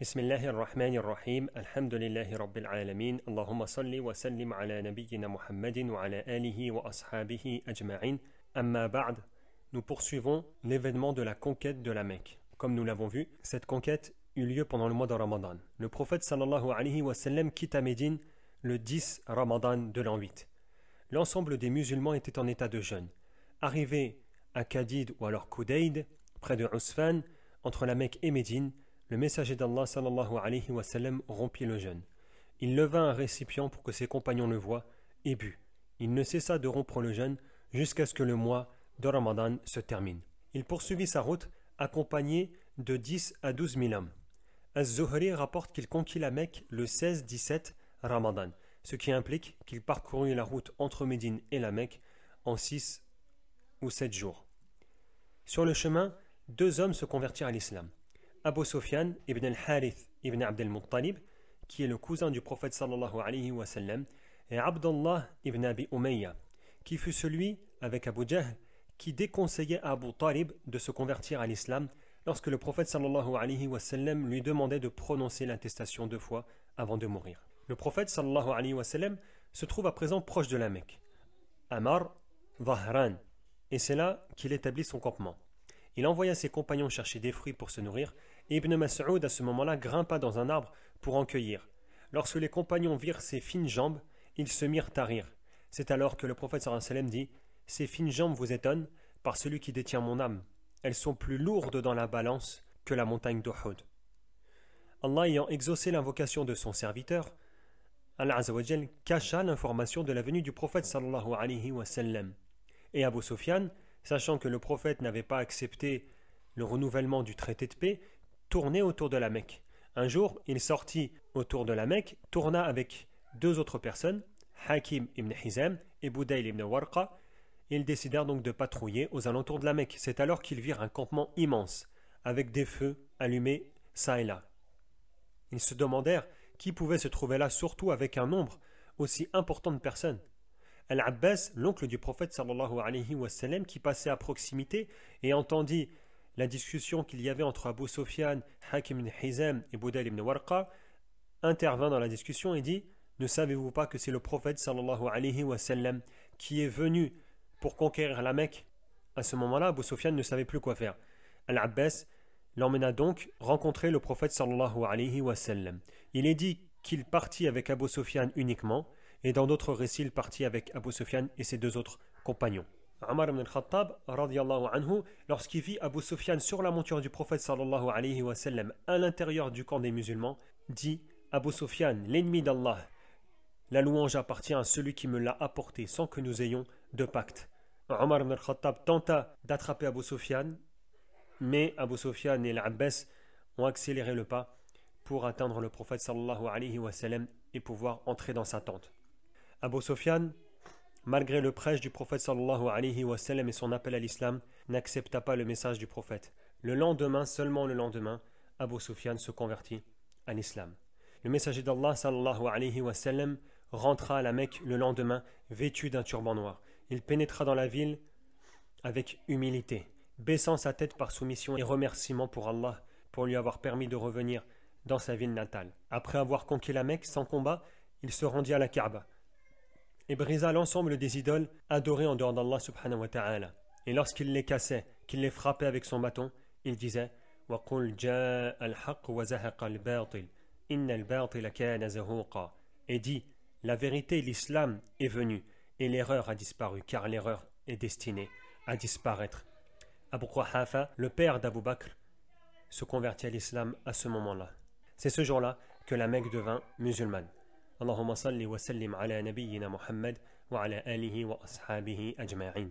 بسم الله الرحمن الرحيم الحمد لله رب العالمين اللهم صل وسلم على نبينا محمد وعلى آله وأصحابه أجمعين أما بعد. Nous poursuivons l'événement de la conquête de la Mecque. Comme nous l'avons vu, cette conquête eut lieu pendant le mois de Ramadan. Le prophète sallallahu alayhi wa sallam quitte à Médine le 10 Ramadan de l'an 8. L'ensemble des musulmans étaient en état de jeûne. Arrivé à Kadid ou alors Koudaïd, près de Usfan, entre la Mecque et Médine, le messager d'Allah sallallahu alayhi wa sallam rompit le jeûne. Il leva un récipient pour que ses compagnons le voient et but. Il ne cessa de rompre le jeûne jusqu'à ce que le mois de Ramadan se termine. Il poursuivit sa route accompagné de 10 à 12 000 hommes. Az-Zuhri rapporte qu'il conquit la Mecque le 16-17 Ramadan, ce qui implique qu'il parcourut la route entre Médine et la Mecque en 6 ou 7 jours. Sur le chemin, deux hommes se convertirent à l'islam. Abu Sufyan ibn al-Harith ibn Abd al-Muttalib, qui est le cousin du prophète sallallahu alayhi wa sallam, et Abdullah ibn Abi Umayya, qui fut celui, avec Abu Jahl, qui déconseillait à Abu Talib de se convertir à l'islam lorsque le prophète sallallahu alayhi wa sallam lui demandait de prononcer l'attestation 2 fois avant de mourir. Le prophète sallallahu alayhi wa sallam se trouve à présent proche de la Mecque, à Mar Dhahran, et c'est là qu'il établit son campement. Il envoya ses compagnons chercher des fruits pour se nourrir, et Ibn Mas'ud à ce moment-là grimpa dans un arbre pour en cueillir. Lorsque les compagnons virent ses fines jambes, ils se mirent à rire. C'est alors que le prophète sallallahu alayhi wa sallam dit « Ces fines jambes vous étonnent par celui qui détient mon âme. Elles sont plus lourdes dans la balance que la montagne d'Uhud. » Allah ayant exaucé l'invocation de son serviteur, Allah Azza wa Jal cacha l'information de la venue du prophète sallallahu alayhi wa sallam. Et Abu Sufyan, sachant que le prophète n'avait pas accepté le renouvellement du traité de paix, tournait autour de la Mecque. Un jour, il sortit autour de la Mecque, tourna avec deux autres personnes, Hakim ibn Hizam et Budayl ibn Warqa. Ils décidèrent donc de patrouiller aux alentours de la Mecque. C'est alors qu'ils virent un campement immense, avec des feux allumés çà et là. Ils se demandèrent qui pouvait se trouver là, surtout avec un nombre aussi important de personnes. Al-Abbas, l'oncle du prophète sallallahu alayhi wa sallam, qui passait à proximité et entendit la discussion qu'il y avait entre Abu Sufyan, Hakim ibn Hizam et Budayl ibn Warqa, intervint dans la discussion et dit « Ne savez-vous pas que c'est le prophète sallallahu alayhi wa sallam qui est venu pour conquérir la Mecque ?» À ce moment-là, Abu Sufyan ne savait plus quoi faire. Al-Abbas l'emmena donc rencontrer le prophète sallallahu alayhi wa sallam. Il est dit qu'il partit avec Abu Sufyan uniquement, et dans d'autres récits, il partit avec Abu Sufyan et ses deux autres compagnons. Omar ibn al-Khattab, radiyallahu anhu, lorsqu'il vit Abu Sufyan sur la monture du prophète sallallahu alayhi wa sallam à l'intérieur du camp des musulmans, dit « Abu Sufyan, l'ennemi d'Allah, la louange appartient à celui qui me l'a apporté sans que nous ayons de pacte. » Omar ibn al-Khattab tenta d'attraper Abu Sufyan, mais Abu Sufyan et l'Abbas ont accéléré le pas pour atteindre le prophète sallallahu alayhi wa sallam et pouvoir entrer dans sa tente. Abu Sufyan, malgré le prêche du prophète sallallahu alayhi wa sallam et son appel à l'islam, n'accepta pas le message du prophète. Le lendemain, seulement le lendemain, Abu Sufyan se convertit à l'islam. Le messager d'Allah sallallahu alayhi wa sallam rentra à la Mecque le lendemain vêtu d'un turban noir. Il pénétra dans la ville avec humilité, baissant sa tête par soumission et remerciement pour Allah pour lui avoir permis de revenir dans sa ville natale. Après avoir conquis la Mecque sans combat, il se rendit à la Kaaba et brisa l'ensemble des idoles adorées en dehors d'Allah subhanahu wa ta'ala. Et lorsqu'il les cassait, qu'il les frappait avec son bâton, il disait وَقُلْ جَاءَ الْحَقُّ وَزَهَقَ الْبَاطِلِ إِنَّ الْبَاطِلَ كَانَ زَهُوقًا. Et dit, la vérité, l'islam est venu, et l'erreur a disparu, car l'erreur est destinée à disparaître. Abu Quhafa, le père d'Abu Bakr, se convertit à l'islam à ce moment-là. C'est ce jour-là que la Mecque devint musulmane. Allahumma salli wa sallim ala nabiyyina Muhammad wa ala alihi wa ashabihi ajma'in.